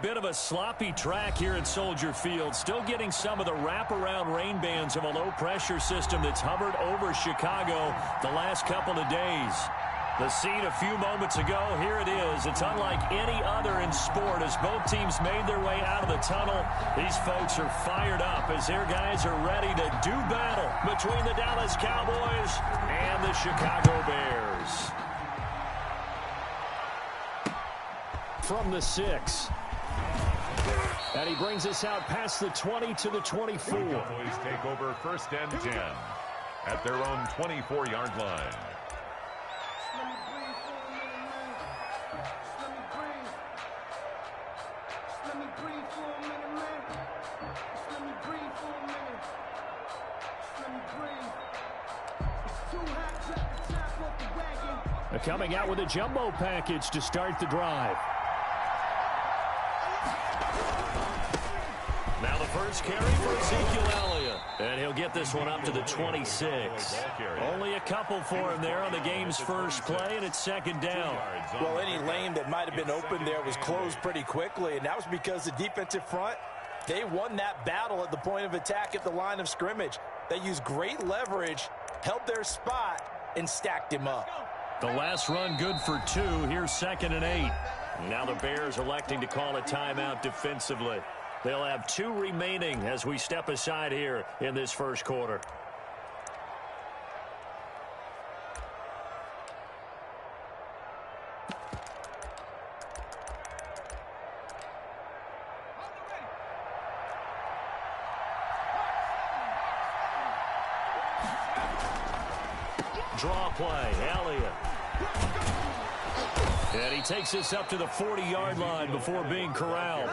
Bit of a sloppy track here at Soldier Field. Still getting some of the wraparound rain bands of a low-pressure system that's hovered over Chicago the last couple of days. The scene a few moments ago, here it is. It's unlike any other in sport as both teams made their way out of the tunnel. These folks are fired up as their guys are ready to do battle between the Dallas Cowboys and the Chicago Bears. From the 6. And he brings us out past the 20 to the 24. The Cowboys take over 1st and 10 at their own 24-yard line. They're coming out with a jumbo package to start the drive. Now the first carry for Ezekiel Elliott. And he'll get this one up to the 26. Only a couple for him there on the game's first play, and it's 2nd down. Well, any lane that might have been open there was closed pretty quickly, and that was because the defensive front, they won that battle at the point of attack at the line of scrimmage. They used great leverage, held their spot, and stacked him up. The last run good for 2. Here's 2nd and 8. Now the Bears electing to call a timeout defensively. They'll have 2 remaining as we step aside here in this first quarter. Draw play, Elliott. And he takes this up to the 40-yard line before being corralled.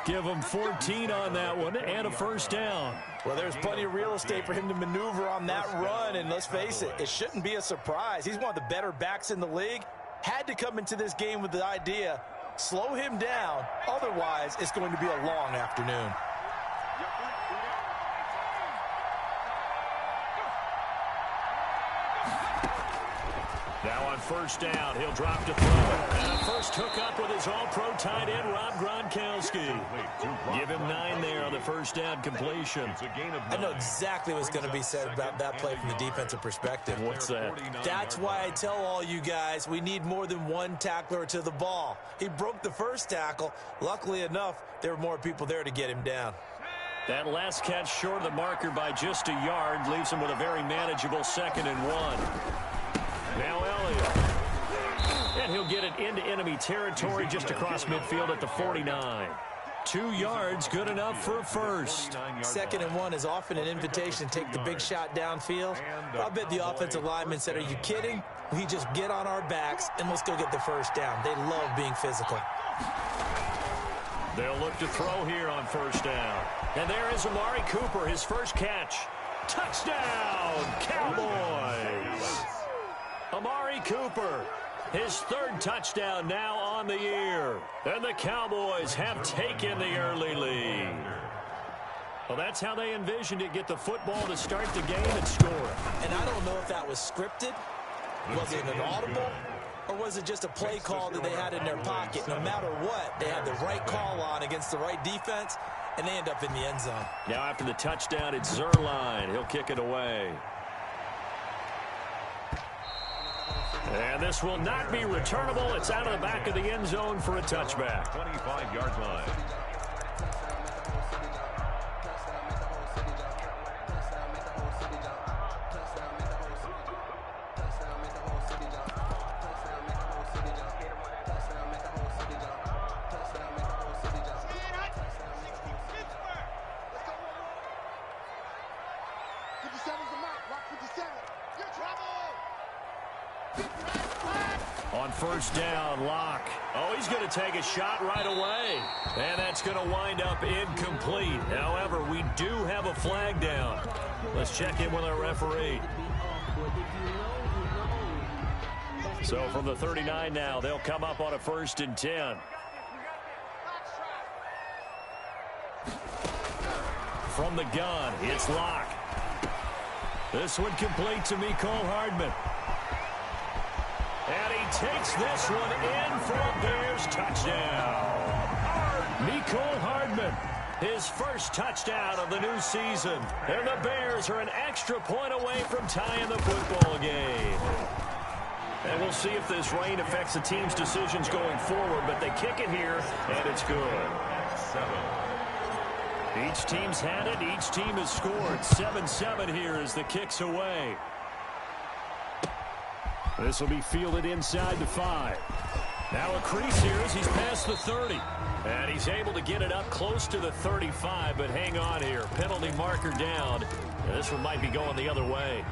Give him 14 on that one and a first down. Well, there's plenty of real estate for him to maneuver on that run, and let's face it, it shouldn't be a surprise. He's one of the better backs in the league. Had to come into this game with the idea, slow him down, otherwise it's going to be a long afternoon. Now on first down, he'll drop to throw. And a first hookup with his all-pro tight end, Rob Gronkowski. Give him 9 there on the first down completion. I know exactly what's going to be said about that play from the defensive perspective. What's that? That's why I tell all you guys we need more than one tackler to the ball. He broke the first tackle. Luckily enough, there were more people there to get him down. That last catch short of the marker by just a yard leaves him with a very manageable 2nd and 1. Now Elliott. And he'll get it into enemy territory just across midfield at the 49. 2 yards, good enough for a first. 2nd and 1 is often an invitation to take the big shot downfield. I bet the offensive lineman said, are you kidding? We just get on our backs and let's go get the first down. They love being physical. They'll look to throw here on first down. And there is Amari Cooper, his first catch. Touchdown, Cowboys! Amari Cooper, his 3rd touchdown now on the year. And the Cowboys have taken the early lead. Well, that's how they envisioned it, get the football to start the game and score. And I don't know if that was scripted, was it an audible, or was it just a play call that they had in their pocket? No matter what, they had the right call on against the right defense, and they end up in the end zone. Now after the touchdown, it's Zerline. He'll kick it away. And this will not be returnable. It's out of the back of the end zone for a touchback. 25-yard line. On first down, Locke. Oh, he's going to take a shot right away. And that's going to wind up incomplete. However, we do have a flag down. Let's check in with our referee. So from the 39 now, they'll come up on a 1st and 10. From the gun, it's Locke. This one complete to Mecole Hardman. And he takes this one in for a Bears touchdown. Mecole Hardman, his first touchdown of the new season. And the Bears are an extra point away from tying the football game. And we'll see if this rain affects the team's decisions going forward, but they kick it here, and it's good. 7. Each team's had it. Each team has scored. 7-7 here as the kick's away. This will be fielded inside the 5. Now a crease here as he's past the 30. And he's able to get it up close to the 35, but hang on here. Penalty marker down. And this one might be going the other way.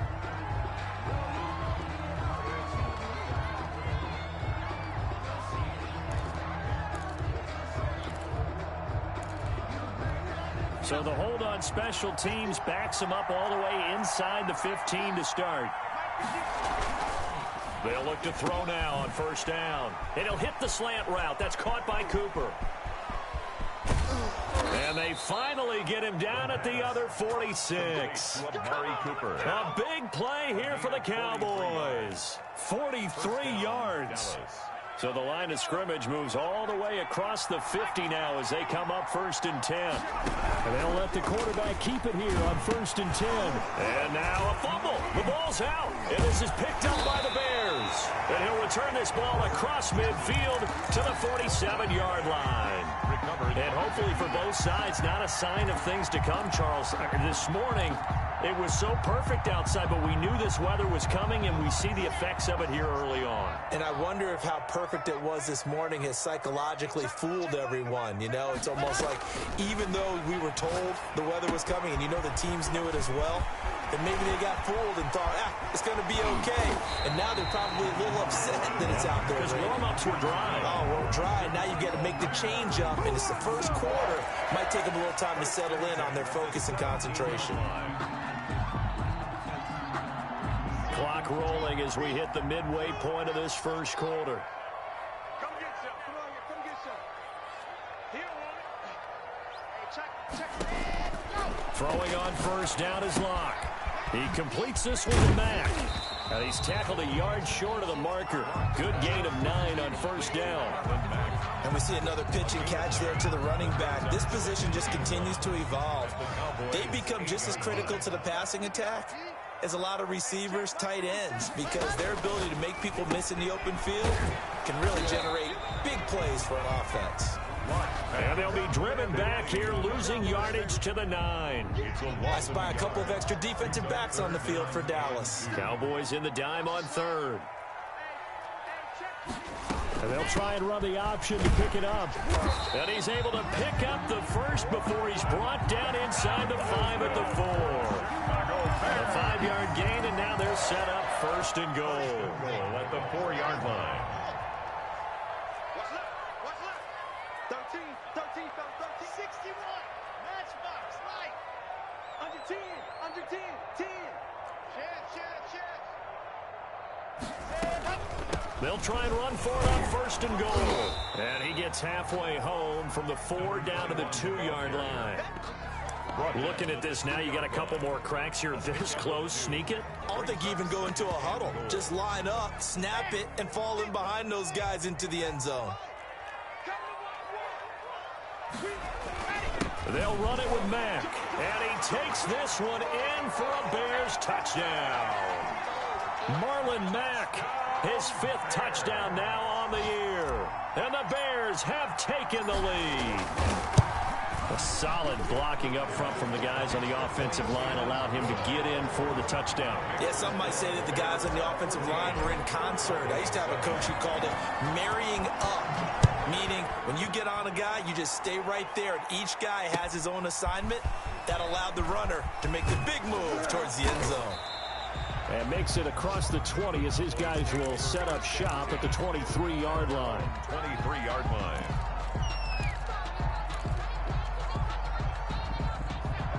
So the hold on special teams backs him up all the way inside the 15 to start. They'll look to throw now on first down. And he'll hit the slant route. That's caught by Cooper. And they finally get him down at the other 46. A big play here for the Cowboys. 43 yards. So the line of scrimmage moves all the way across the 50 now as they come up 1st and 10. And they'll let the quarterback keep it here on 1st and 10. And now a fumble. The ball's out. And this is picked up by the Bears. And he'll return this ball across midfield to the 47-yard line. And hopefully for both sides, not a sign of things to come, Charles. This morning, it was so perfect outside, but we knew this weather was coming, and we see the effects of it here early on. And I wonder if how perfect it was this morning has psychologically fooled everyone. You know, it's almost like even though we were told the weather was coming, and you know the teams knew it as well, that maybe they got fooled and thought, it's going to be okay. And now they're probably a little upset that it's out there. Because warm-ups were dry. Oh, well, dry. Now you got to make the change up, and it's the first quarter. Might take them a little time to settle in on their focus and concentration. Clock rolling as we hit the midway point of this first quarter. Come get some. Come on, come get some. Here, hey, check. Throwing on first down is Locke. He completes this one to Mack. And he's tackled a yard short of the marker. Good gain of 9 on first down. And we see another pitch and catch there to the running back. This position just continues to evolve. They become just as critical to the passing attack as a lot of receivers, tight ends, because their ability to make people miss in the open field can really generate big plays for an offense. And they'll be driven back here, losing yardage to the 9. I spy a couple of extra defensive backs on the field for Dallas. Cowboys in the dime on 3rd. And they'll try and run the option to pick it up. And he's able to pick up the first before he's brought down inside the 5 at the 4. A 5-yard gain, and now they're set up 1st and goal. At the 4-yard line. What's left? 13, 61. Matchbox, light. Under 10, 10. Check. They'll try and run for it on 1st and goal. And he gets halfway home from the 4 down to the 2-yard line. Looking at this now, you got a couple more cracks here. This close, sneak it. I don't think you even go into a huddle. Just line up, snap it, and fall in behind those guys into the end zone. They'll run it with Mack. And he takes this one in for a Bears touchdown. Marlon Mack, his 5th touchdown now on the year. And the Bears have taken the lead. A solid blocking up front from the guys on the offensive line allowed him to get in for the touchdown. Yeah, some might say that the guys on the offensive line were in concert. I used to have a coach who called it marrying up, meaning when you get on a guy, you just stay right there, and each guy has his own assignment. That allowed the runner to make the big move towards the end zone. And makes it across the 20 as his guys will set up shop at the 23-yard line. 23-yard line.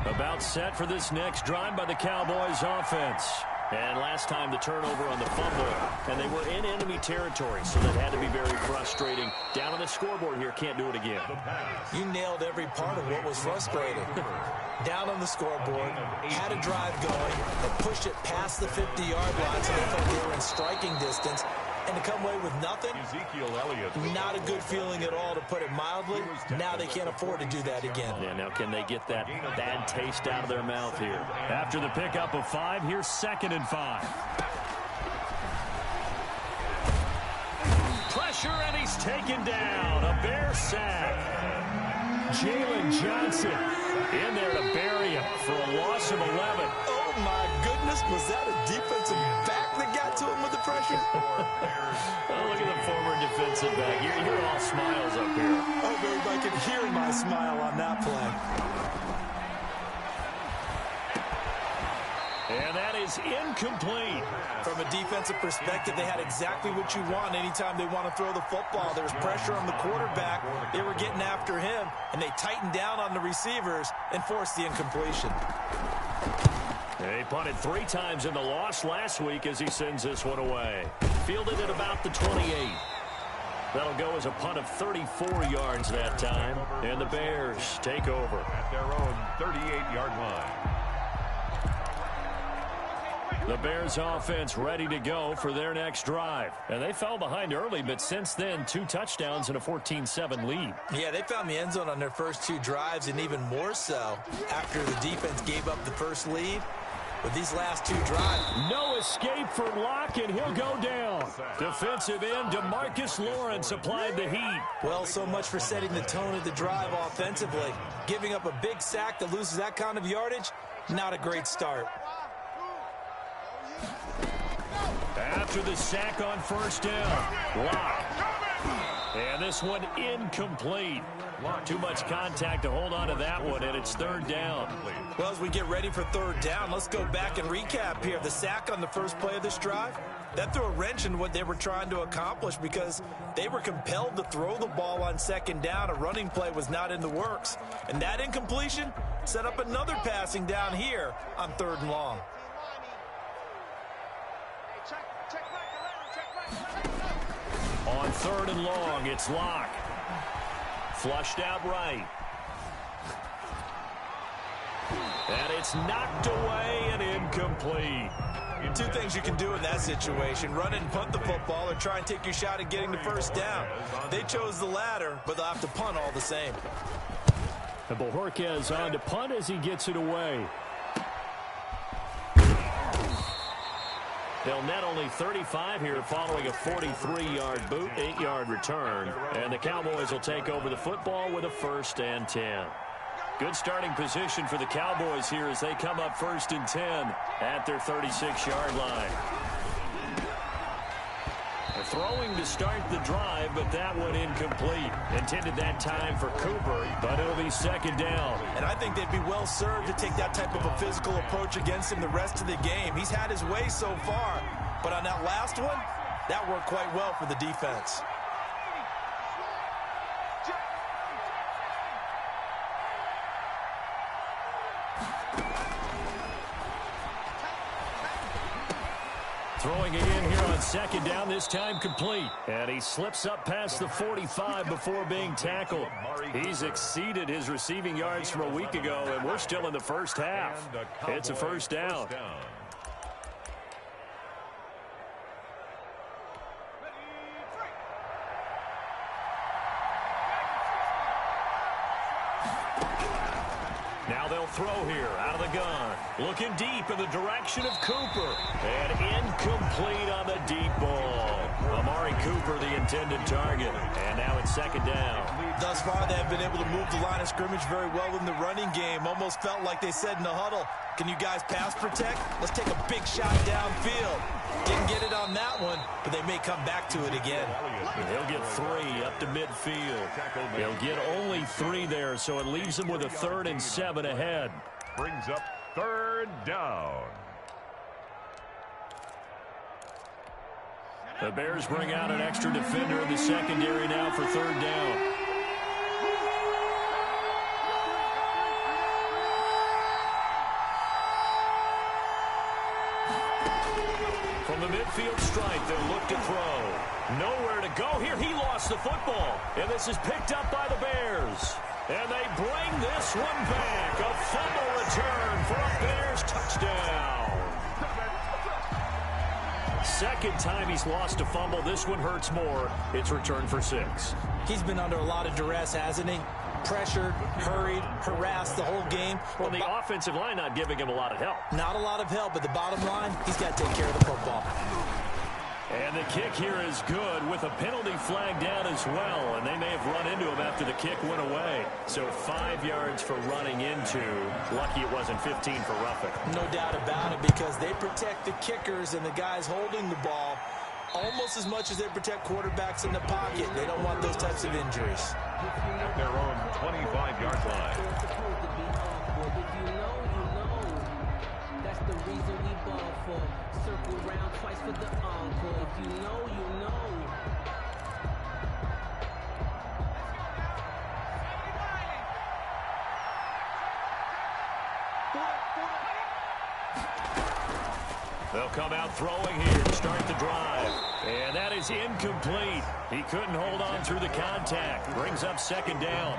About set for this next drive by the Cowboys offense. And last time the turnover on the fumble, and they were in enemy territory, so that had to be very frustrating. Down on the scoreboard here, can't do it again. You nailed every part of what was frustrating. Down on the scoreboard, had a drive going, but pushed it past the 50-yard line so they felt they were in striking distance, and to come away with nothing, Ezekiel Elliott. not a good feeling at all, to put it mildly. Now they can't afford to do that again. Yeah, now can they get that bad taste out of their mouth here? After the pickup of 5, here's 2nd and 5. Pressure, and he's taken down. A Bear sack. Jalen Johnson in there to bury him for a loss of 11. Oh, my goodness. Was that a defensive back that got to him with the pressure? Oh, look at the former defensive back. You're all smiles up here. I hope everybody can hear my smile on that play. And that is incomplete. From a defensive perspective, they had exactly what you want anytime they want to throw the football. There was pressure on the quarterback. They were getting after him, and they tightened down on the receivers and forced the incompletion. They punted 3 times in the loss last week as he sends this one away. Fielded at about the 28. That'll go as a punt of 34 yards that time. And the Bears take over At their own 38-yard line. The Bears offense ready to go for their next drive. And they fell behind early, but since then, 2 touchdowns and a 14-7 lead. Yeah, they found the end zone on their first 2 drives, and even more so after the defense gave up the first lead. With these last 2 drives, no escape for Locke, and he'll go down. Defensive end DeMarcus Lawrence applied the heat. well, so much for setting the tone of the drive offensively. Giving up a big sack that loses that kind of yardage, not a great start. After the sack on first down, Locke. And this one incomplete. Too much contact to hold on to that one, and it's 3rd down. Well, as we get ready for 3rd down, let's go back and recap here. The sack on the first play of this drive, that threw a wrench in what they were trying to accomplish because they were compelled to throw the ball on 2nd down. A running play was not in the works. And that incompletion set up another passing down here on 3rd and long. On 3rd and long, it's Locke. Flushed out right. And it's knocked away and incomplete. 2 things you can do in that situation: run and punt the football, or try and take your shot at getting the first down. They chose the latter, but they'll have to punt all the same. And Bojorquez on to punt as he gets it away. They'll net only 35 here following a 43-yard boot, 8-yard return. And the Cowboys will take over the football with a 1st and 10. Good starting position for the Cowboys here as they come up 1st and 10 at their 36-yard line. They're throwing to start the drive, but that one incomplete. Intended that time for Cooper, but it'll be 2nd down. And I think they'd be well served to take that type of a physical approach against him the rest of the game. He's had his way so far, but on that last one, that worked quite well for the defense. Throwing it in here on 2nd down, this time complete. And he slips up past the 45 before being tackled. He's exceeded his receiving yards from a week ago, and we're still in the first half. It's a 1st down. Now they'll throw here out of the gun. Looking deep in the direction of Cooper. And incomplete on the deep ball. Amari Cooper, the intended target. And now it's 2nd down. Thus far, they have been able to move the line of scrimmage very well in the running game. Almost felt like they said in the huddle, can you guys pass protect? Let's take a big shot downfield. Didn't get it on that one, but they may come back to it again. He'll get 3 up to midfield. He'll get only 3 there, so it leaves him with a 3rd and 7 ahead. Brings up 3rd down. The Bears bring out an extra defender in the secondary now for 3rd down. From the midfield stripe, they'll look to throw. Nowhere to go here. He lost the football. And this is picked up by the Bears. And they bring this one back. A fumble return for a Bears touchdown. Second time he's lost a fumble. This one hurts more. It's returned for 6. He's been under a lot of duress, hasn't he? Pressured, hurried, harassed the whole game. Well, the offensive line not giving him a lot of help. Not a lot of help, but the bottom line, he's got to take care of the football. And the kick here is good with a penalty flag down as well. And they may have run into him after the kick went away. So 5 yards for running into. Lucky it wasn't 15 for roughing. No doubt about it, because they protect the kickers and the guys holding the ball almost as much as they protect quarterbacks in the pocket. They don't want those types of injuries. At their own 25-yard line. If you know, that's the reason we ball for. Circle round twice for the encore. If you know, you know. They'll come out throwing here to start the drive. And that is incomplete. He couldn't hold on through the contact. Brings up second down.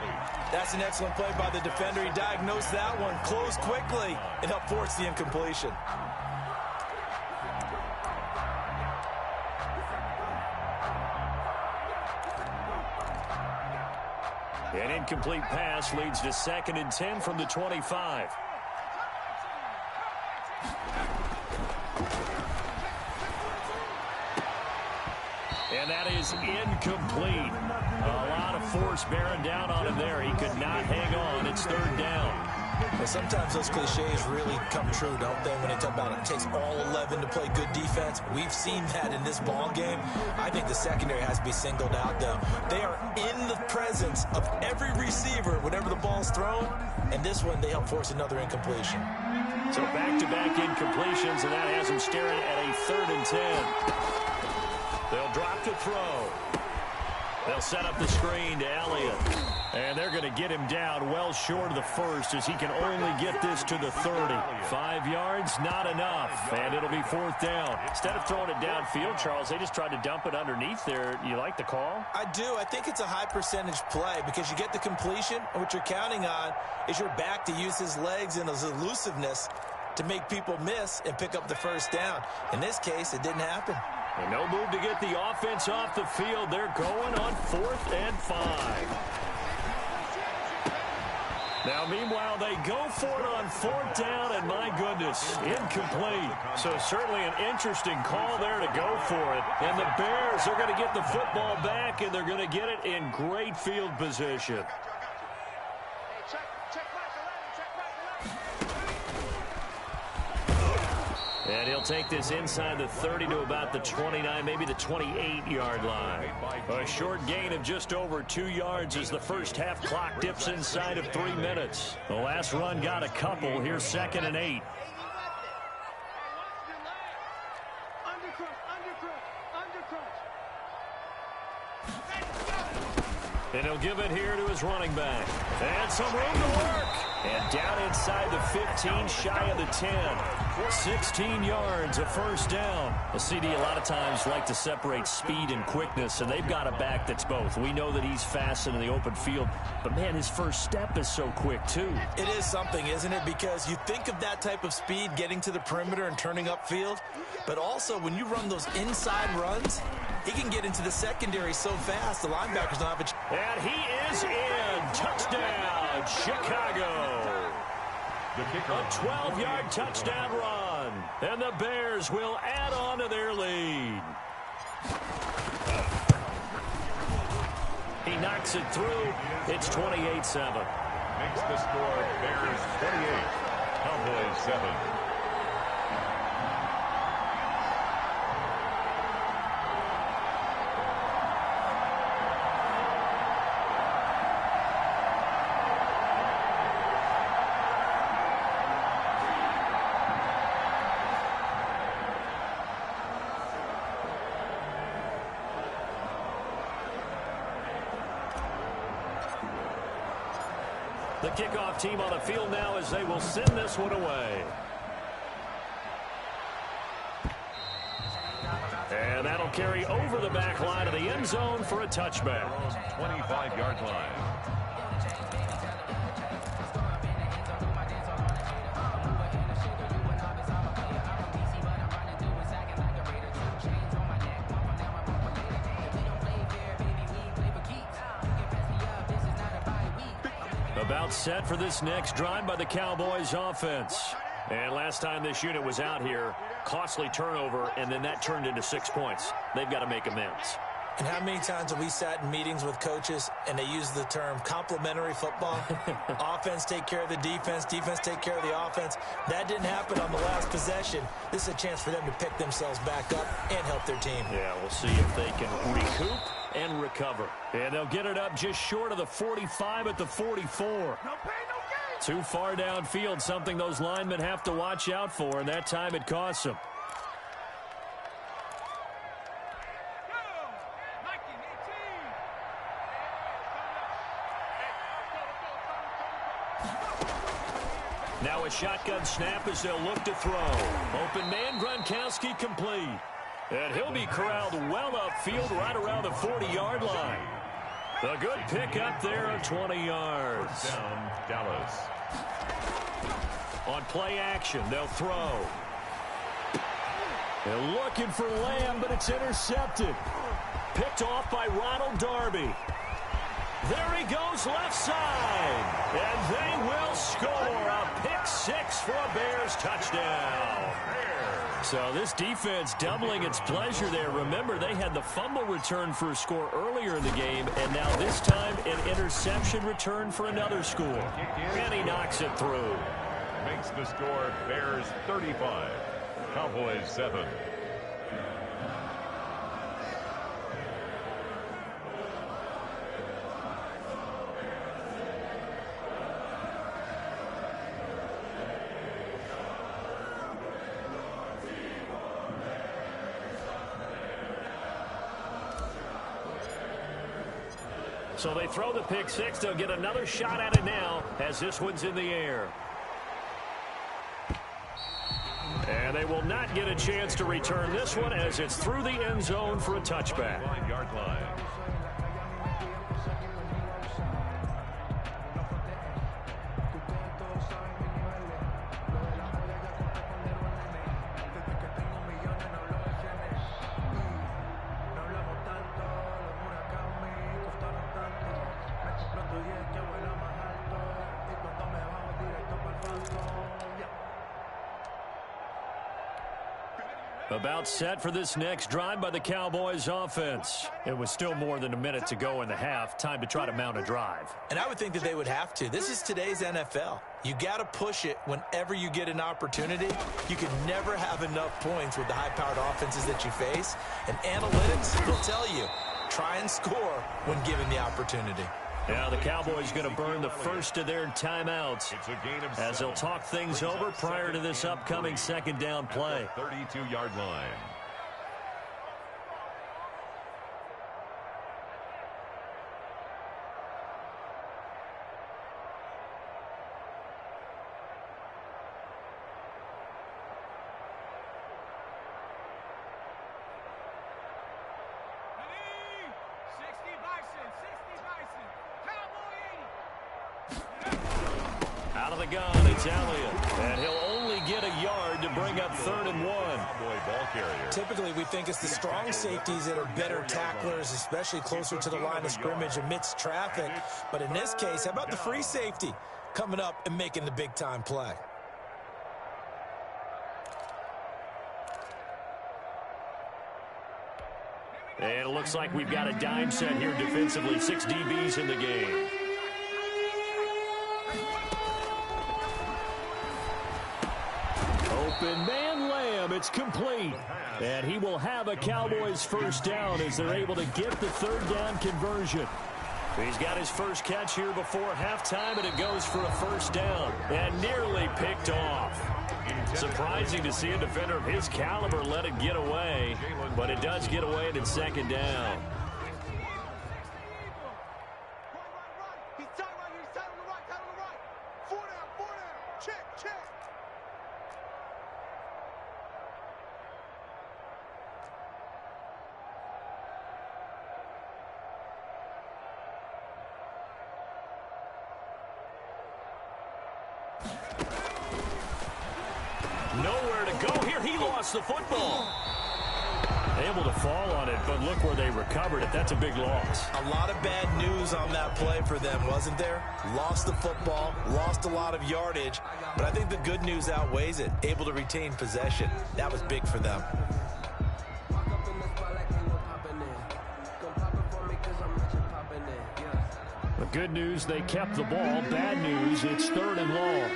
That's an excellent play by the defender. He diagnosed that one, closed quickly, and helped force the incompletion. An incomplete pass leads to 2nd and 10 from the 25. And that is incomplete. A lot of force bearing down on him there. He could not hang on. It's 3rd down. Well, sometimes those cliches really come true, don't they, when they talk about it takes all 11 to play good defense. We've seen that in this ball game. I think the secondary has to be singled out, though. They are in the presence of every receiver whenever the ball's thrown, and this one, they help force another incompletion. So back-to-back incompletions, and that has him staring at a 3rd and 10. They'll drop to throw. They'll set up the screen to Elliott. And they're going to get him down well short of the first, as he can only get this to the 30. 5 yards, not enough. And it'll be 4th down. Instead of throwing it downfield, Charles, they just tried to dump it underneath there. You like the call? I do. I think it's a high percentage play because you get the completion, and what you're counting on is your back to use his legs and his elusiveness to make people miss and pick up the first down. In this case, it didn't happen. And no move to get the offense off the field. They're going on 4th and 5. Now, meanwhile, they go for it on 4th down, and my goodness, incomplete. So certainly an interesting call there to go for it. And the Bears are going to get the football back, and they're going to get it in great field position. And he'll take this inside the 30 to about the 29, maybe the 28-yard line. A short gain of just over 2 yards as the first half clock dips inside of 3 minutes. The last run got a couple. Here's 2nd and 8. And he'll give it here to his running back. And some room to work. And down inside the 15, shy of the 10. 16 yards, a first down. The CD a lot of times like to separate speed and quickness, and they've got a back that's both. We know that he's fast in the open field, but, man, his first step is so quick, too. It is something, isn't it? Because you think of that type of speed getting to the perimeter and turning upfield, but also when you run those inside runs, he can get into the secondary so fast the linebackers don't have a chance. And he is in. Touchdown, Chicago. A 12-yard touchdown run. And the Bears will add on to their lead. He knocks it through. It's 28-7. Makes the score Bears 28, Cowboys 7. The kickoff team on the field now as they will send this one away. And that'll carry over the back line of the end zone for a touchback. 25-yard line. About set for this next drive by the Cowboys offense. And last time this unit was out here, costly turnover, and then that turned into 6 points. They've got to make amends. And how many times have we sat in meetings with coaches and they use the term complementary football? Offense take care of the defense, defense take care of the offense. That didn't happen on the last possession. This is a chance for them to pick themselves back up and help their team. Yeah, we'll see if they can recoup and recover. And they'll get it up just short of the 45 at the 44. No pain, no gain. Too far downfield, something those linemen have to watch out for, and that time it costs them. Now a shotgun snap as they'll look to throw. Open man, Gronkowski complete. And he'll be corralled well upfield right around the 40-yard line. A good pick up there of 20 yards. Down, Dallas. On play action, they'll throw. They're looking for Lamb, but it's intercepted. Picked off by Ronald Darby. There he goes left side. And they will score a pick six for a Bears touchdown. So this defense doubling its pleasure there. Remember, they had the fumble return for a score earlier in the game, and now this time an interception return for another score. And he knocks it through. Makes the score Bears 35, Cowboys 7. So they throw the pick six. They'll get another shot at it now as this one's in the air. And they will not get a chance to return this one as it's through the end zone for a touchback. 9-yard line. About set for this next drive by the Cowboys offense. It was still more than a minute to go in the half. Time to try to mount a drive. And I would think that they would have to. This is today's NFL. You got to push it whenever you get an opportunity. You can never have enough points with the high-powered offenses that you face. And analytics will tell you, try and score when given the opportunity. Now the Cowboys going to burn the first of their timeouts as they'll talk things over prior to this upcoming second down play. 32-yard line. Out of the gun, it's Elliott. And he'll only get a yard to bring up 3rd and 1. Ball carrier. Typically, we think it's the strong safeties that are better tacklers, especially closer to the line of scrimmage amidst traffic. But in this case, how about the free safety coming up and making the big-time play? And it looks like we've got a dime set here defensively. 6 DBs in the game. Open man Lamb, it's complete. And he will have a Cowboys first down as they're able to get the 3rd down conversion. He's got his first catch here before halftime, and it goes for a first down. And nearly picked off. Surprising to see a defender of his caliber let it get away, but it does get away and it's 2nd down. He's tight right here. He's tight on the right. Tight on the right. 4 down. 4 down. Check. Check. Nowhere to go here. He lost the football. Able to fall on it, but look where they recovered it. That's a big loss. A lot of bad news on that play for them, wasn't there? Lost the football, lost a lot of yardage, but I think the good news outweighs it. Able to retain possession. That was big for them. The good news, they kept the ball. Bad news, it's 3rd and long.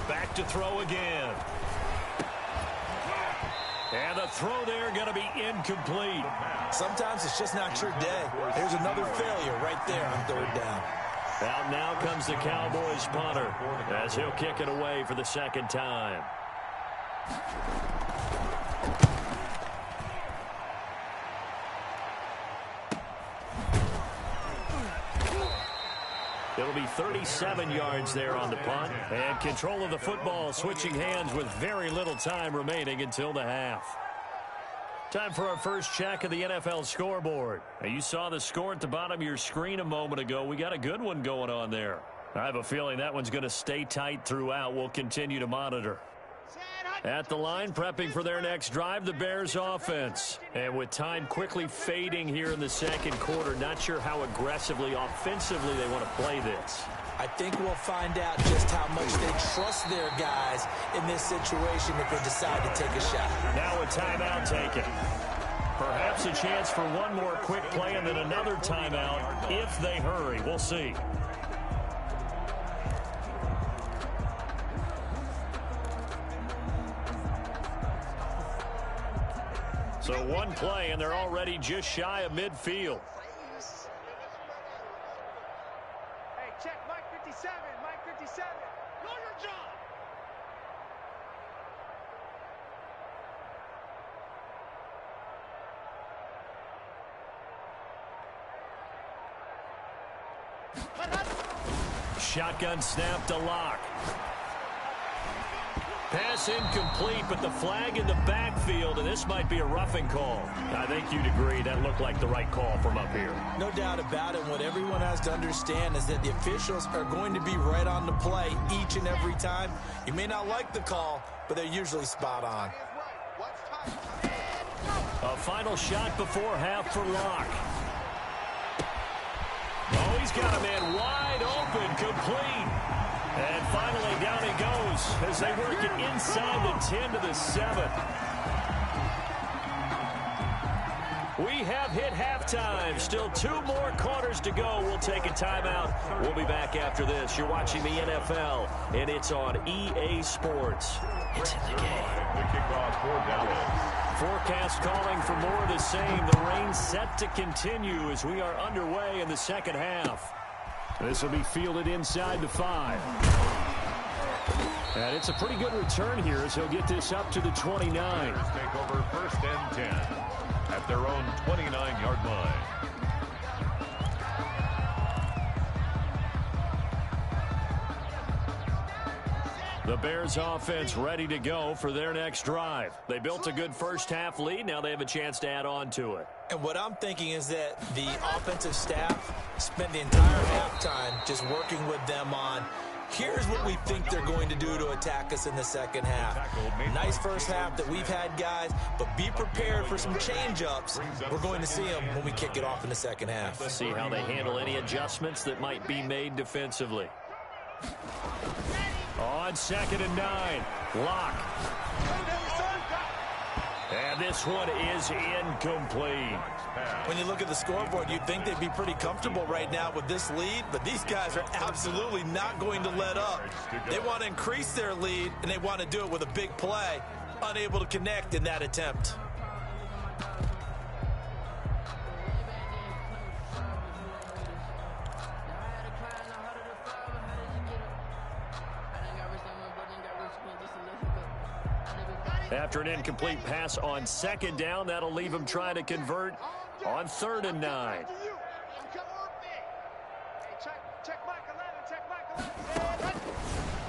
Back to throw again. And the throw there going to be incomplete. Sometimes it's just not your day. There's another failure right there on 3rd down. Out now comes the Cowboys punter as he'll kick it away for the 2nd time. It'll be 37 yards there on the punt. And control of the football switching hands with very little time remaining until the half. Time for our first check of the NFL scoreboard. Now, you saw the score at the bottom of your screen a moment ago. We got a good one going on there. I have a feeling that one's going to stay tight throughout. We'll continue to monitor. At the line, prepping for their next drive, the Bears offense. And with time quickly fading here in the 2nd quarter, not sure how aggressively, offensively they want to play this. I think we'll find out just how much they trust their guys in this situation if they decide to take a shot. Now a timeout taken. Perhaps a chance for one more quick play and then another timeout if they hurry. We'll see. So one play, and they're already just shy of midfield. Hey, check Mike 57. Mike 57. Know your job. Shotgun snap to Locke. Pass incomplete, but the flag in the backfield, and this might be a roughing call. I think you'd agree that looked like the right call from up here. No doubt about it. What everyone has to understand is that the officials are going to be right on the play each and every time. You may not like the call, but they're usually spot on. A final shot before half for Locke. Oh, he's got a man wide open, complete. And finally, down he goes as they work it inside the 10 to the 7. We have hit halftime. Still 2 more quarters to go. We'll take a timeout. We'll be back after this. You're watching the NFL, and it's on EA Sports. It's in the game. The kickoff for Dallas. Forecast calling for more of the same. The rain set to continue as we are underway in the 2nd half. This will be fielded inside the 5. And it's a pretty good return here as he'll get this up to the 29. Take over 1st and 10 at their own 29-yard line. The Bears offense ready to go for their next drive. They built a good first half lead. Now they have a chance to add on to it. And what I'm thinking is that the offensive staff spent the entire halftime just working with them on, here's what we think they're going to do to attack us in the 2nd half. Nice first half that we've had, guys, but be prepared for some change-ups. We're going to see them when we kick it off in the 2nd half. Let's see how they handle any adjustments that might be made defensively. On 2nd and 9, Locke. And this one is incomplete. When you look at the scoreboard, you'd think they'd be pretty comfortable right now with this lead, but these guys are absolutely not going to let up. They want to increase their lead, and they want to do it with a big play. Unable to connect in that attempt. After an incomplete pass on 2nd down, that'll leave him trying to convert on 3rd and 9.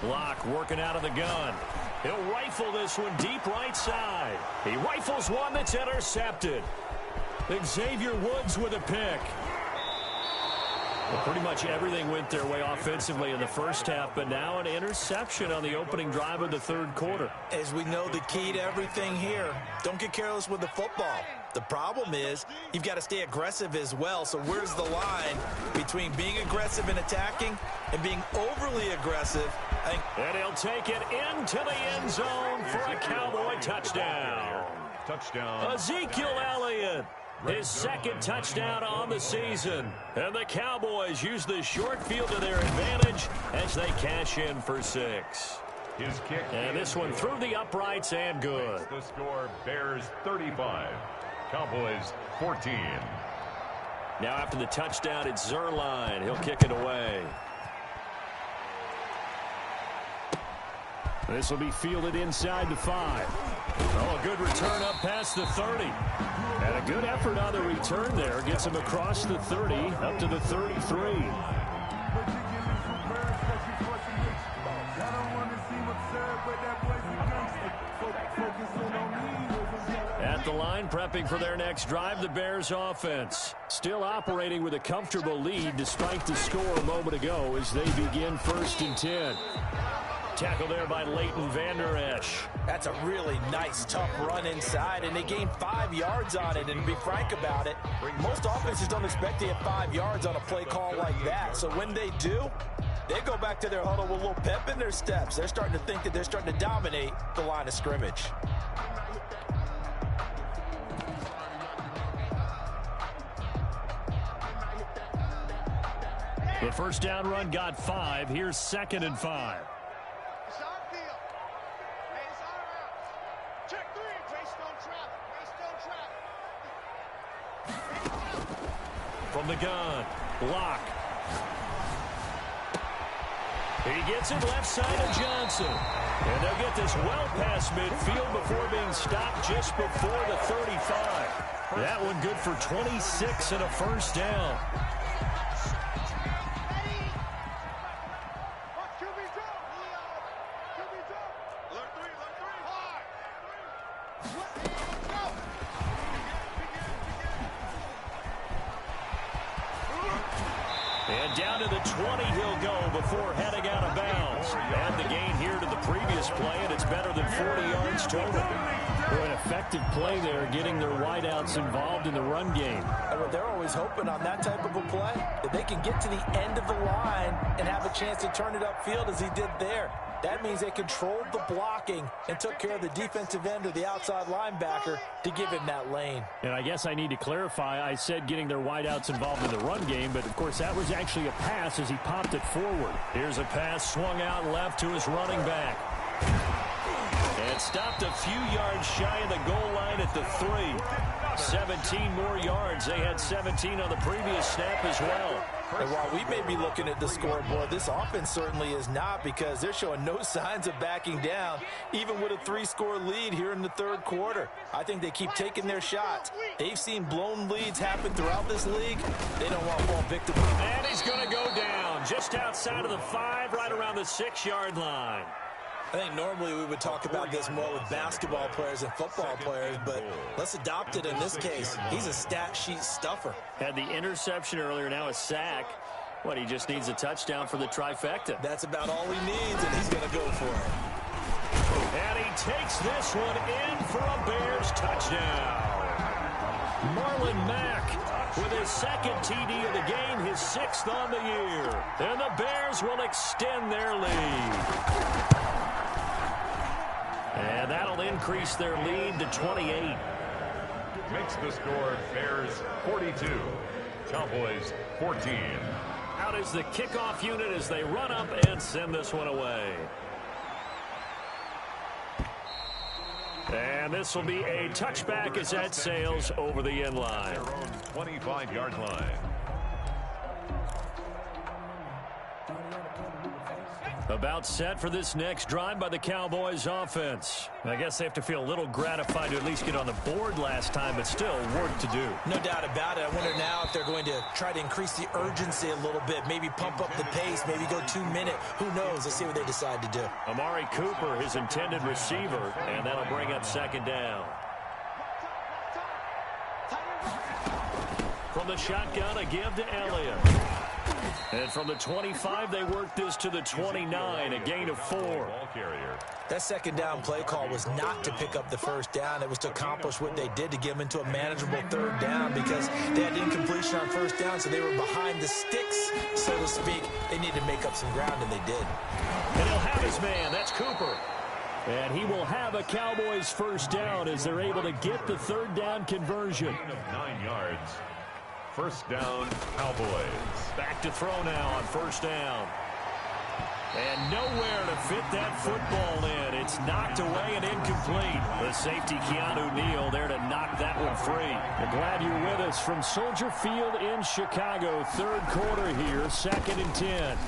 Locke working out of the gun. He'll rifle this one deep right side. He rifles one that's intercepted. Xavier Woods with a pick. Well, pretty much everything went their way offensively in the first half, but now an interception on the opening drive of the third quarter. As we know, the key to everything here, don't get careless with the football. The problem is you've got to stay aggressive as well. So where's the line between being aggressive and attacking and being overly aggressive? And he'll take it into the end zone for a Cowboy touchdown. Touchdown. Ezekiel Elliott. His second touchdown on the season. And the Cowboys use the short field to their advantage as they cash in for 6. His kick. And this one through the uprights and good. The score, Bears 35. Cowboys 14. Now after the touchdown, it's Zerline. He'll kick it away. This will be fielded inside the 5. Oh, a good return up past the 30. And a good effort on the return there. Gets him across the 30, up to the 33. At the line, prepping for their next drive, the Bears offense. Still operating with a comfortable lead despite the score a moment ago as they begin 1st and 10. Tackle there by Leighton Vander Esch. That's a really nice, tough run inside, and they gained 5 yards on it. And to be frank about it, most offenses don't expect to get 5 yards on a play call like that. So when they do, they go back to their huddle with a little pep in their steps. They're starting to think that they're starting to dominate the line of scrimmage. The first down run got 5. Here's 2nd and 5. From the gun, block. He gets it left side of Johnson. And they'll get this well past midfield before being stopped just before the 35. That one good for 26 and a first down. And down to the 20 he'll go before heading out of bounds. Add the gain here to the previous play, and it's better than 40 yards total. An effective play there, getting their wideouts involved in the run game. Well, they're always hoping on that type of a play that they can get to the end of the line and have a chance to turn it upfield as he did there. That means they controlled the blocking and took care of the defensive end or the outside linebacker to give him that lane. And I guess I need to clarify, I said getting their wideouts involved in the run game, but of course that was actually a pass as he popped it forward. Here's a pass swung out left to his running back. And stopped a few yards shy of the goal line at the 3. 17 more yards. They had 17 on the previous snap as well. And while we may be looking at the scoreboard, this offense certainly is not, because they're showing no signs of backing down, even with a 3-score lead here in the third quarter. I think they keep taking their shots. They've seen blown leads happen throughout this league. They don't want to fall victim. And he's going to go down just outside of the 5, right around the 6-yard line. I think normally we would talk about this more with basketball players and football players, but let's adopt it in this case. He's a stat sheet stuffer. Had the interception earlier, now a sack. What, he just needs a touchdown for the trifecta. That's about all he needs, and he's going to go for it. And he takes this one in for a Bears touchdown. Marlon Mack with his second TD of the game, his 6th on the year. And the Bears will extend their lead. And that'll increase their lead to 28. Makes the score Bears 42, Cowboys 14. Out is the kickoff unit as they run up and send this one away. And this will be a touchback as that sails over the end line. Their own 25-yard line. About set for this next drive by the Cowboys offense. I guess they have to feel a little gratified to at least get on the board last time, but still work to do. No doubt about it. I wonder now if they're going to try to increase the urgency a little bit, maybe pump up the pace, maybe go 2 minute. Who knows? Let's see what they decide to do. Amari Cooper, his intended receiver, and that'll bring up second down. From the shotgun, a give to Elliott. And from the 25, they work this to the 29, a gain of 4. That second down play call was not to pick up the first down. It was to accomplish what they did, to get them into a manageable third down, because they had incompletion on first down, so they were behind the sticks, so to speak. They needed to make up some ground, and they did. And he'll have his man. That's Cooper. And he will have a Cowboys first down as they're able to get the third down conversion. Gain of 9 yards. First down, Cowboys. Back to throw now on first down. And nowhere to fit that football in. It's knocked away and incomplete. The safety, Keanu Neal, there to knock that one free. We're glad you're with us from Soldier Field in Chicago. Third quarter here, 2nd and 10.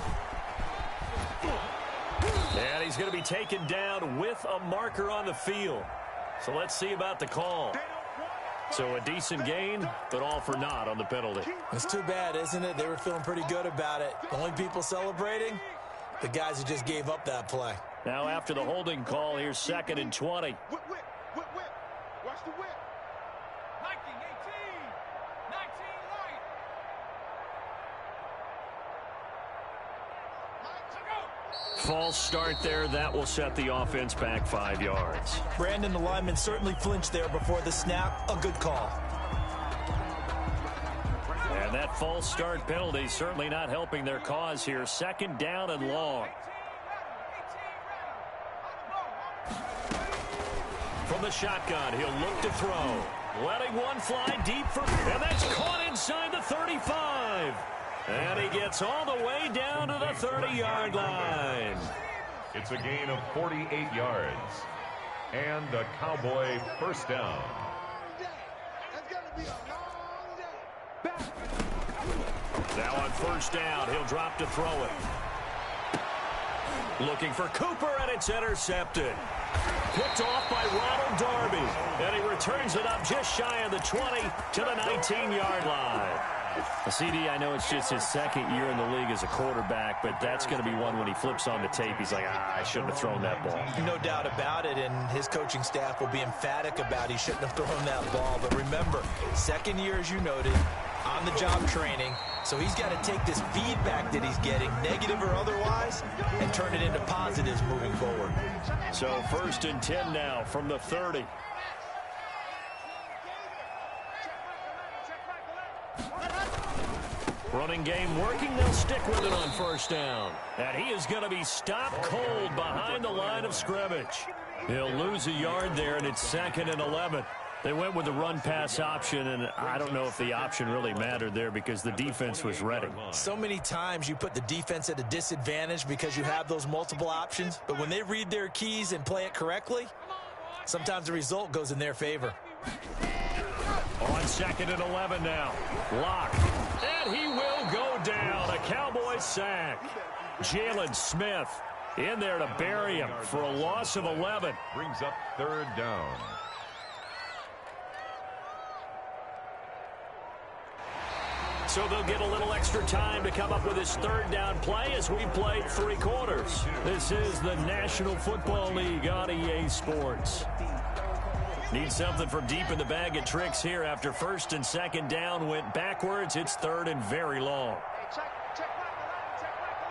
And he's going to be taken down with a marker on the field. So let's see about the call. So a decent gain, but all for naught on the penalty. It's too bad, isn't it? They were feeling pretty good about it. The only people celebrating, the guys who just gave up that play. Now after the holding call, here's 2nd and 20. Whip, whip, whip, whip. Watch the whip. 19, 18, 19, right. False start there. That will set the offense back 5 yards. Brandon, the lineman, certainly flinched there before the snap. A good call. And that false start penalty certainly not helping their cause here. 2nd down and long. From the shotgun, he'll look to throw. Letting one fly deep for, and that's caught inside the 35. And he gets all the way down to the 30-yard line. It's a gain of 48 yards. And a Cowboy first down. That's going to be a long day. Back. Now on first down, he'll drop to throw it. Looking for Cooper, and it's intercepted. Picked off by Ronald Darby. And he returns it up just shy of the 20 to the 19-yard line. CD, I know it's just his 2nd year in the league as a quarterback, but that's going to be one when he flips on the tape. He's like, I shouldn't have thrown that ball. No doubt about it, and his coaching staff will be emphatic about he shouldn't have thrown that ball. But remember, 2nd year, as you noted, on-the-job training, so he's got to take this feedback that he's getting, negative or otherwise, and turn it into positives moving forward. So 1st and 10 now from the 30. Running game working. They'll stick with it on first down. And he is going to be stopped cold behind the line of scrimmage. He'll lose a yard there, and it's 2nd and 11. They went with the run-pass option, and I don't know if the option really mattered there because the defense was ready. So many times you put the defense at a disadvantage because you have those multiple options, but when they read their keys and play it correctly, sometimes the result goes in their favor. On 2nd and 11 now. Lock. And he will go down. A Cowboy sack. Jalen Smith in there to bury him for a loss of 11. Brings up 3rd down. So they'll get a little extra time to come up with his 3rd down play as we played 3 quarters. This is the National Football League on EA Sports. Need something from deep in the bag of tricks here after 1st and 2nd down went backwards. It's 3rd and very long. Hey, check right the left, check right the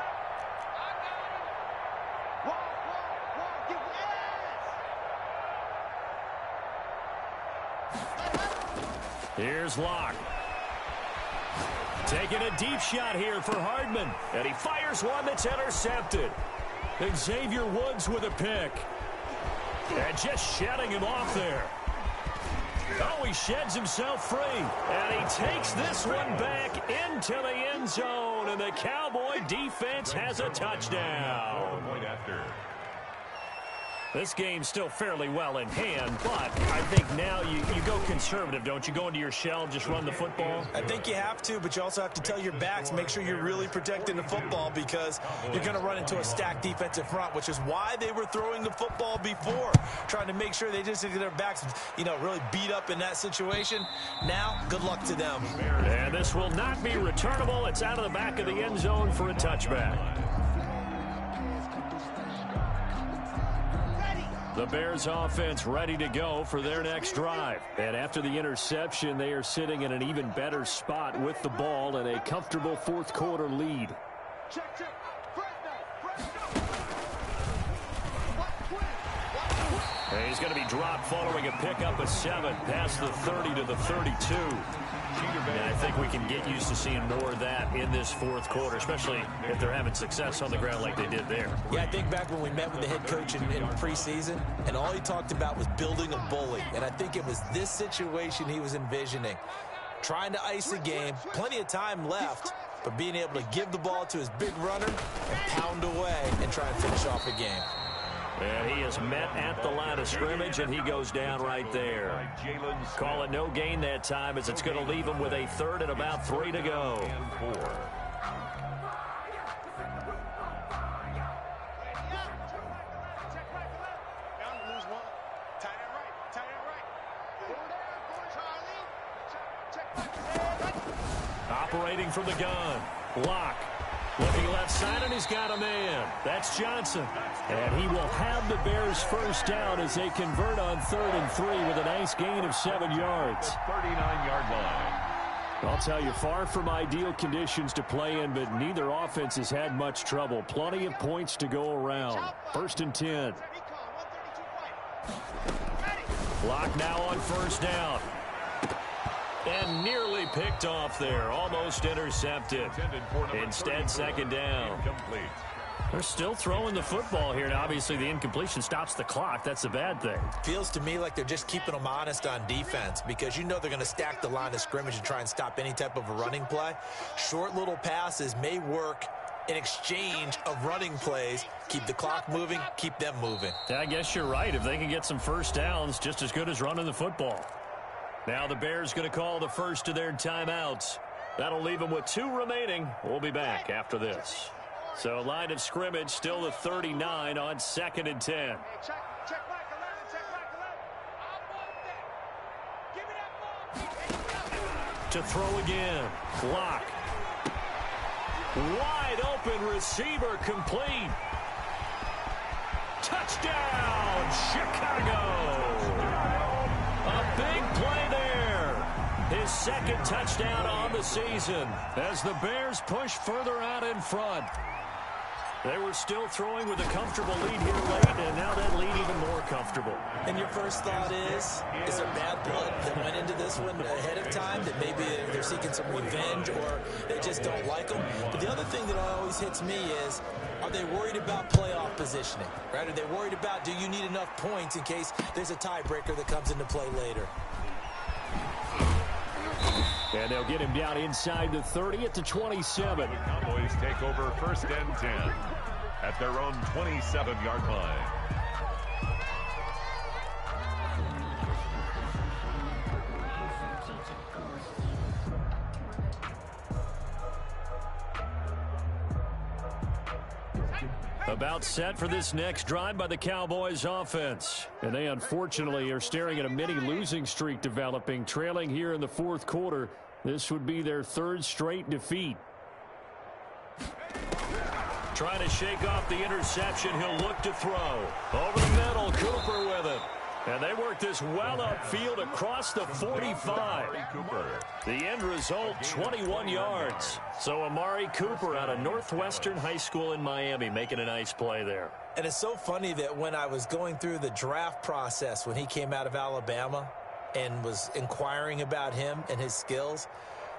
left. Wall, give the ass. Here's Locke. Taking a deep shot here for Hardman. And he fires one that's intercepted. Xavier Woods with a pick. And just shedding him off there. Oh, he sheds himself free. And he takes this one back into the end zone. And the Cowboy defense has a touchdown. Point after. This game's still fairly well in hand, but I think now you go conservative, don't you? Go into your shell and just run the football? I think you have to, but you also have to tell your backs, make sure you're really protecting the football because you're going to run into a stacked defensive front, which is why they were throwing the football before, trying to make sure they just get their backs, really beat up in that situation. Now, good luck to them. And this will not be returnable. It's out of the back of the end zone for a touchback. The Bears offense ready to go for their next drive. And after the interception, they are sitting in an even better spot with the ball and a comfortable fourth quarter lead. And he's going to be dropped following a pickup of 7 past the 30 to the 32. And I think we can get used to seeing more of that in this fourth quarter, especially if they're having success on the ground like they did there. Yeah, I think back when we met with the head coach in preseason, and all he talked about was building a bully. And I think it was this situation he was envisioning. Trying to ice the game, plenty of time left, but being able to give the ball to his big runner and pound away and try and finish off the game. And he is met at the line of scrimmage, and he goes down right there. Call it no gain that time as it's going to leave him with a third and about 3 to go. Operating from the gun. Block. Looking left side, and he's got a man. That's Johnson. And he will have the Bears first down as they convert on 3rd and 3 with a nice gain of 7 yards. 39-yard line. I'll tell you, far from ideal conditions to play in, but neither offense has had much trouble. Plenty of points to go around. 1st and 10. Clock now on 1st down. And nearly picked off there. Almost intercepted. Instead, 2nd down. They're still throwing the football here. Now, obviously, the incompletion stops the clock. That's a bad thing. Feels to me like they're just keeping them honest on defense because they're going to stack the line of scrimmage and try and stop any type of a running play. Short little passes may work in exchange of running plays. Keep the clock moving, keep them moving. Yeah, I guess you're right. If they can get some first downs, just as good as running the football. Now the Bears going to call the first of their timeouts. That'll leave them with 2 remaining. We'll be back after this. So line of scrimmage still the 39 on 2nd and 10. To throw again. Block. Wide open receiver complete. Touchdown, Chicago. A big play there. His 2nd touchdown on the season as the Bears push further out in front. They were still throwing with a comfortable lead here late, and now that lead even more comfortable. And your first thought is there bad blood that went into this one ahead of time, that maybe they're seeking some revenge or they just don't like them? But the other thing that always hits me is, are they worried about playoff positioning? Right? Are they worried about, do you need enough points in case there's a tiebreaker that comes into play later? And they'll get him down inside the 30 at the 27. Cowboys take over 1st and 10 at their own 27-yard line. About set for this next drive by the Cowboys offense. And they unfortunately are staring at a mini losing streak developing, trailing here in the 4th quarter. This would be their 3rd straight defeat. Trying to shake off the interception. He'll look to throw. Over the middle, Cooper with it. And they work this well upfield across the 45. The end result, 21 yards. So Amari Cooper out of Northwestern High School in Miami making a nice play there. And it's so funny that when I was going through the draft process when he came out of Alabama and was inquiring about him and his skills,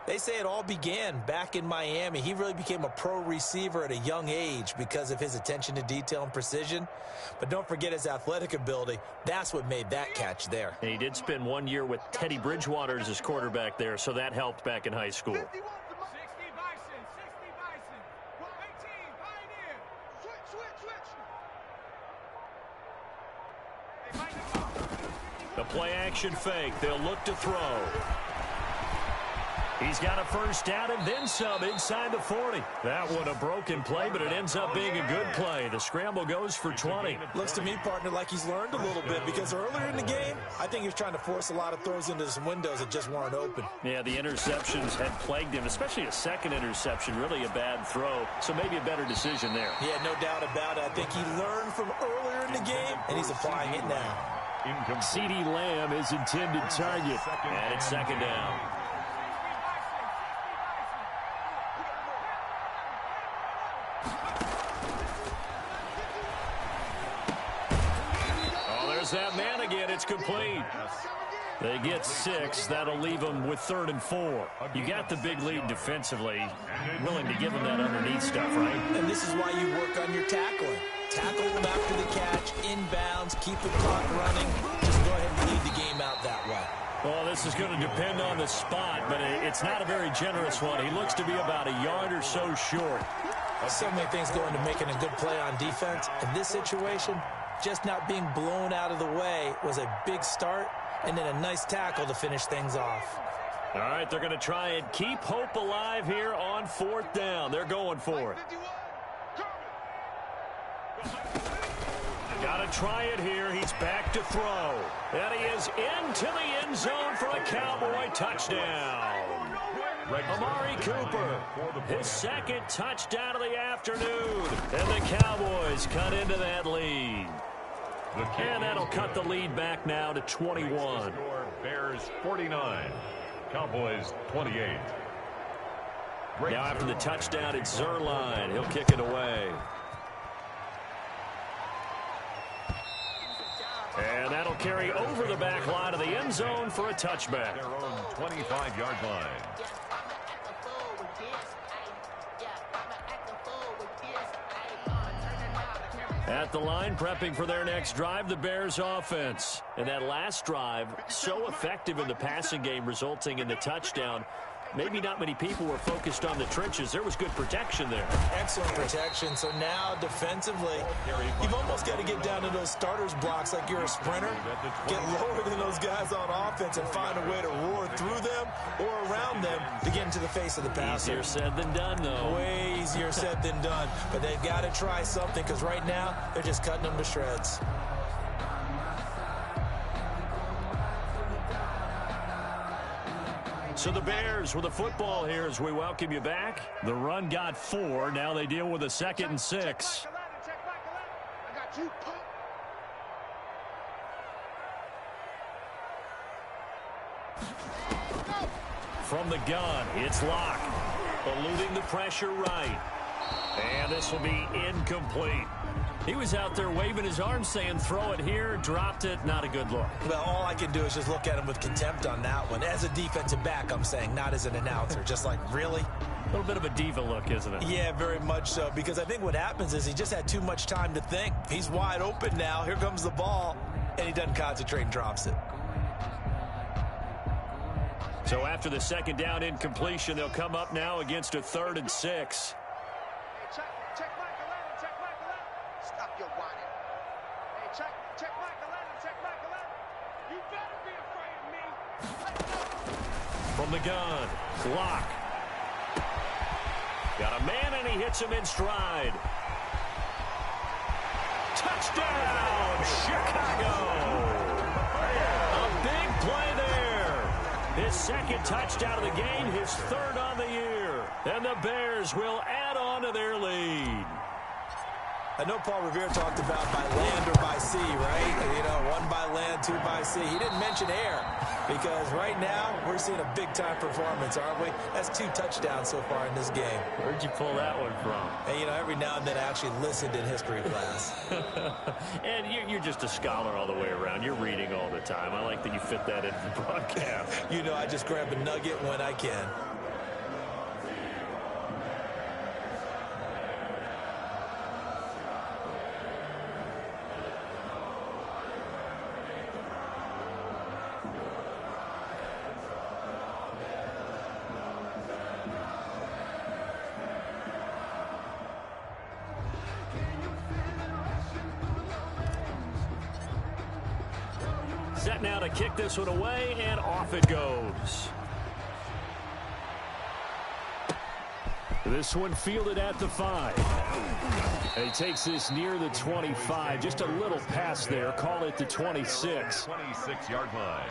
they say it all began back in Miami. He really became a pro receiver at a young age because of his attention to detail and precision. But don't forget his athletic ability. That's what made that catch there. And he did spend 1 year with Teddy Bridgewater as his quarterback there, so that helped back in high school. 60 Bison, 60 Bison. 18 Pioneer. Switch. The play action fake. They'll look to throw. He's got a first down and then some inside the 40. That one a broken play, but it ends up being a good play. The scramble goes for 20. Looks to me, partner, like he's learned a little bit because earlier in the game, I think he was trying to force a lot of throws into some windows that just weren't open. Yeah, the interceptions had plagued him, especially a second interception, really a bad throw. So maybe a better decision there. Yeah, no doubt about it. I think he learned from earlier in the game, and he's applying it now. CeeDee Lamb is intended target, and it's second down. That man again. It's complete. They get 6. That'll leave them with 3rd and 4. You got the big lead defensively. Willing to give them that underneath stuff, right? And this is why you work on your tackling. Tackle them after the catch, inbounds, keep the clock running. Just go ahead and lead the game out that way. Well, this is going to depend on the spot, but it's not a very generous one. He looks to be about a yard or so short. So many things go into making a good play on defense. In this situation, just not being blown out of the way was a big start, and then a nice tackle to finish things off. All right, they're going to try and keep hope alive here on 4th down. They're going for it. Got to try it here. He's back to throw. And he is into the end zone for a Cowboy touchdown. Amari Cooper, his second touchdown of the afternoon. And the Cowboys cut into that lead. And that'll cut the lead back now to 21. Bears 49, Cowboys 28. Now after the touchdown, it's Zerline. He'll kick it away. And that'll carry over the back line of the end zone for a touchback. Their own 25-yard line. At the line, prepping for their next drive, the Bears offense. And that last drive, so effective in the passing game, resulting in the touchdown. Maybe not many people were focused on the trenches. There was good protection there. Excellent protection. So now defensively, you've almost got to get down to those starters blocks like you're a sprinter. Get lower than those guys on offense and find a way to roar through them or around them to get into the face of the passer. Easier said than done, though. Way easier said than done. But they've got to try something because right now they're just cutting them to shreds. So the Bears with the football here as we welcome you back. The run got 4. Now they deal with a 2nd and 6. From the gun, it's Locke. Eluding the pressure right. And this will be incomplete. He was out there waving his arms saying, throw it here, dropped it, not a good look. Well, all I can do is just look at him with contempt on that one. As a defensive back, I'm saying, not as an announcer. Just like, really? A little bit of a diva look, isn't it? Yeah, very much so. Because I think what happens is he just had too much time to think. He's wide open now. Here comes the ball. And he doesn't concentrate and drops it. So after the 2nd down incompletion, they'll come up now against a 3rd and 6. From the gun, Locke. Got a man, and he hits him in stride. Touchdown, Chicago! A big play there. His 2nd touchdown of the game, his 3rd on the year. And the Bears will add on to their lead. I know Paul Revere talked about by land or by sea, right? You know, 1 by land, 2 by sea. He didn't mention air because right now we're seeing a big-time performance, aren't we? That's 2 touchdowns so far in this game. Where'd you pull that one from? And, you know, every now and then I actually listened in history class. And you're just a scholar all the way around. You're reading all the time. I like that you fit that into the broadcast. You know, I just grab a nugget when I can. Set now to kick this one away, and off it goes. This one fielded at the 5. And he takes this near the 25. Just a little pass there. Call it the 26. 26-yard line.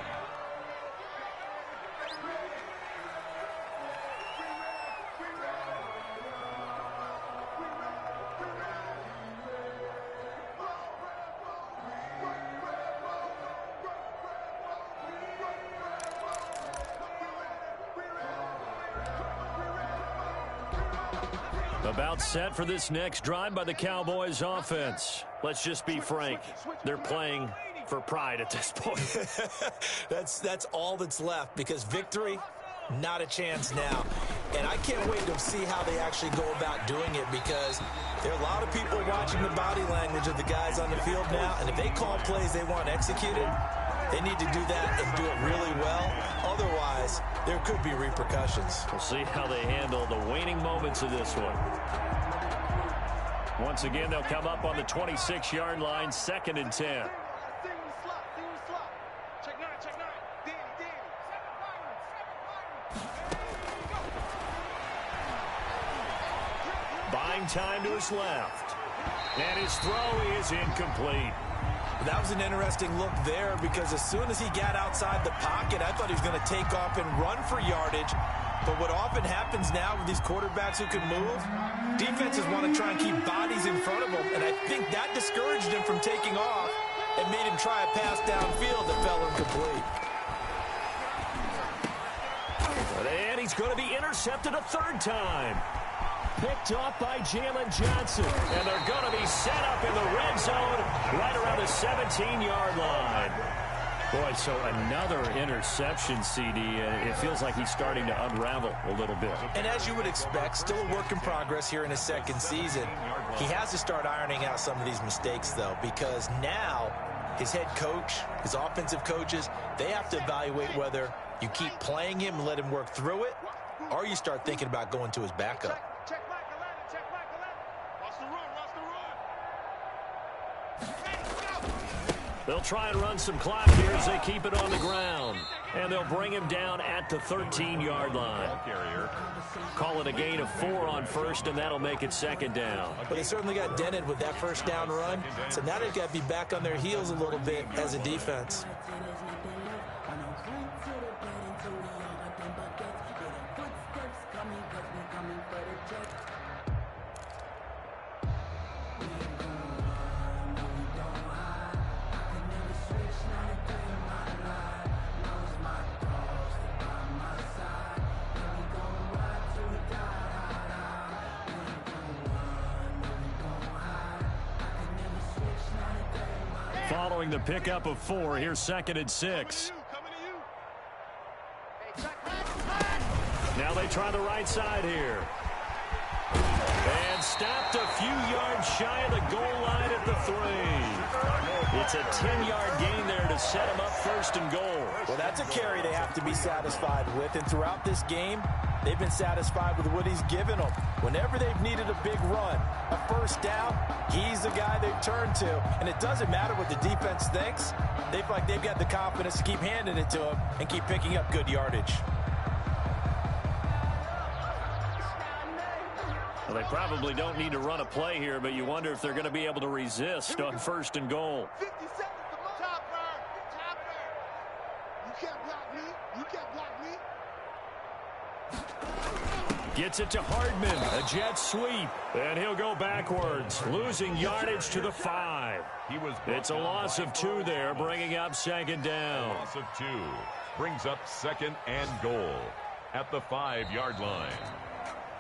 About set for this next drive by the Cowboys offense. Let's just be frank. They're playing for pride at this point. That's all that's left, because victory, not a chance now. And I can't wait to see how they actually go about doing it, because there are a lot of people watching the body language of the guys on the field now, and if they call plays they want executed, they need to do that and do it really well. Otherwise, there could be repercussions. We'll see how they handle the waning moments of this one. Once again, they'll come up on the 26-yard line, 2nd and 10. Buying time to his left. And his throw is incomplete. That was an interesting look there, because as soon as he got outside the pocket, I thought he was going to take off and run for yardage. But what often happens now with these quarterbacks who can move, defenses want to try and keep bodies in front of them, and I think that discouraged him from taking off and made him try a pass downfield that fell incomplete. And he's going to be intercepted a 3rd time. Picked off by Jalen Johnson. And they're going to be set up in the red zone right around the 17-yard line. Boy, so another interception, CD. It feels like he's starting to unravel a little bit. And as you would expect, still a work in progress here in his 2nd season. He has to start ironing out some of these mistakes, though, because now his head coach, his offensive coaches, they have to evaluate whether you keep playing him and let him work through it, or you start thinking about going to his backup. They'll try and run some clock here as they keep it on the ground. And they'll bring him down at the 13-yard line. Call it a gain of 4 on 1st, and that'll make it 2nd down. But they certainly got dented with that 1st down run. So now they've got to be back on their heels a little bit as a defense. Following the pickup of 4, here's 2nd and 6. Now they try the right side here. And stopped a few yards shy of the goal line at the 3. It's a 10-yard gain there to set him up 1st and goal. Well, that's a carry they have to be satisfied with. And throughout this game, they've been satisfied with what he's given them. Whenever they've needed a big run, a 1st down, he's the guy they've turned to. And it doesn't matter what the defense thinks. They feel like they've got the confidence to keep handing it to him and keep picking up good yardage. Well, they probably don't need to run a play here, but you wonder if they're going to be able to resist on 1st and goal. 50 seconds to go. Top there. You can't block me. You can't block me. Gets it to Hardman, a jet sweep, and he'll go backwards, losing yardage to the 5. It's a loss of 2 there, bringing up 2nd down. Loss of 2 brings up 2nd and goal at the 5-yard line.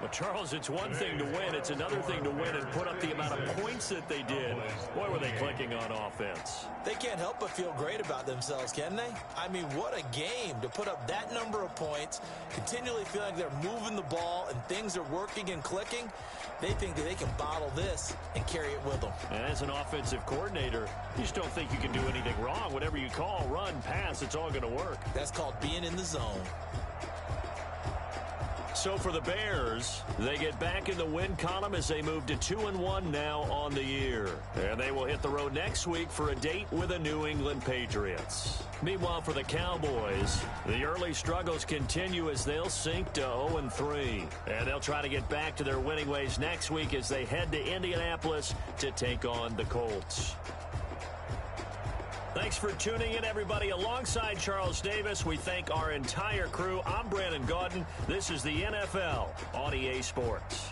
Well, Charles, it's one thing to win. It's another thing to win and put up the amount of points that they did. Boy, were they clicking on offense. They can't help but feel great about themselves, can they? I mean, what a game to put up that number of points, continually feel like they're moving the ball and things are working and clicking. They think that they can bottle this and carry it with them. And as an offensive coordinator, you just don't think you can do anything wrong. Whatever you call, run, pass, it's all going to work. That's called being in the zone. So for the Bears, they get back in the win column as they move to 2-1 now on the year. And they will hit the road next week for a date with the New England Patriots. Meanwhile, for the Cowboys, the early struggles continue as they'll sink to 0-3. And they'll try to get back to their winning ways next week as they head to Indianapolis to take on the Colts. Thanks for tuning in, everybody. Alongside Charles Davis, we thank our entire crew. I'm Brandon Gaudin. This is the NFL on EA Sports.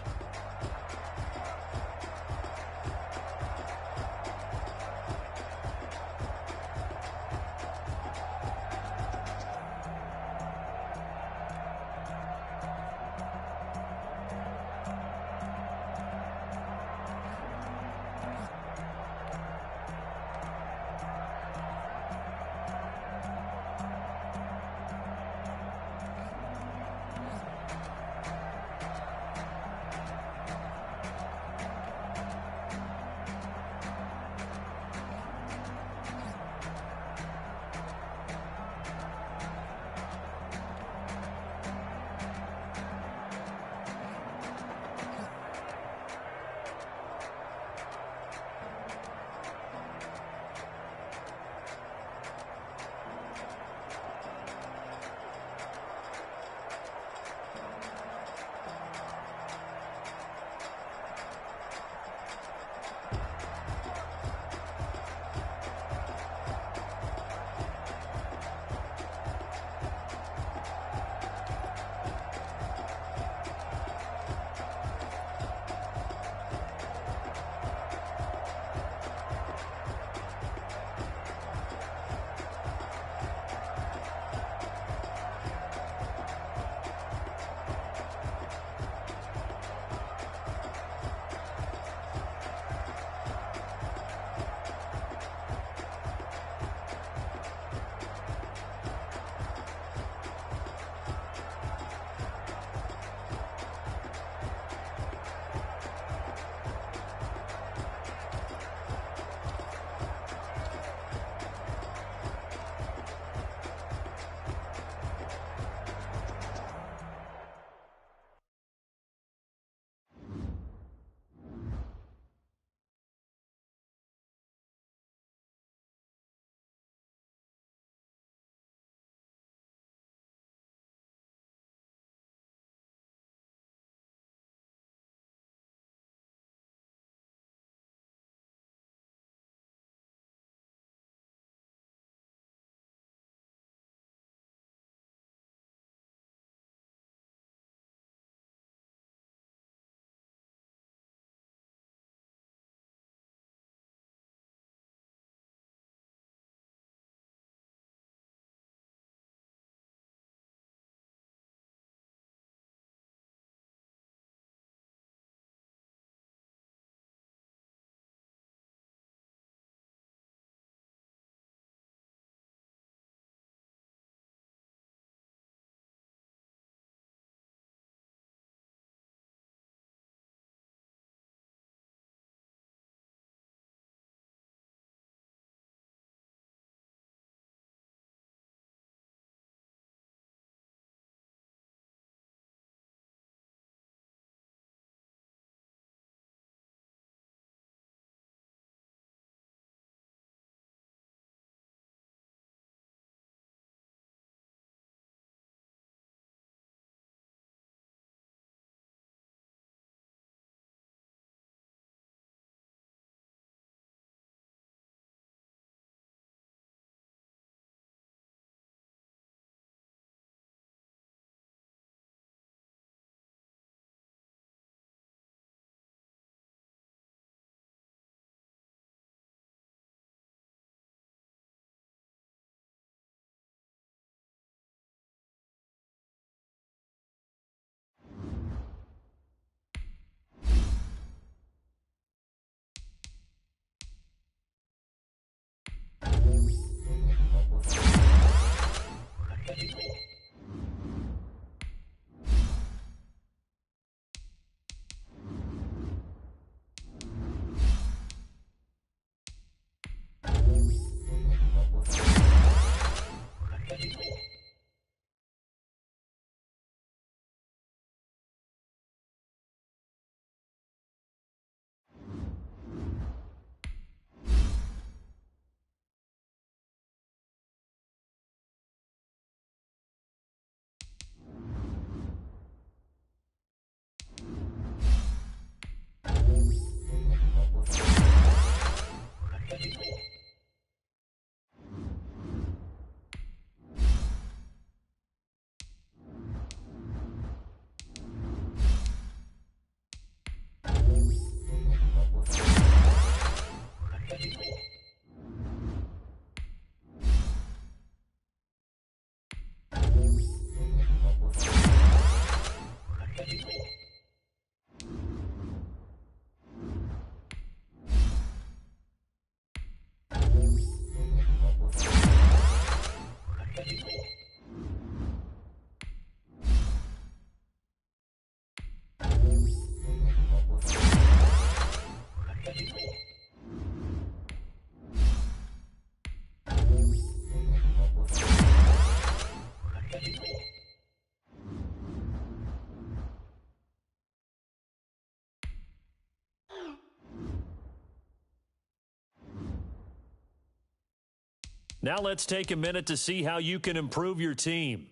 Now let's take a minute to see how you can improve your team.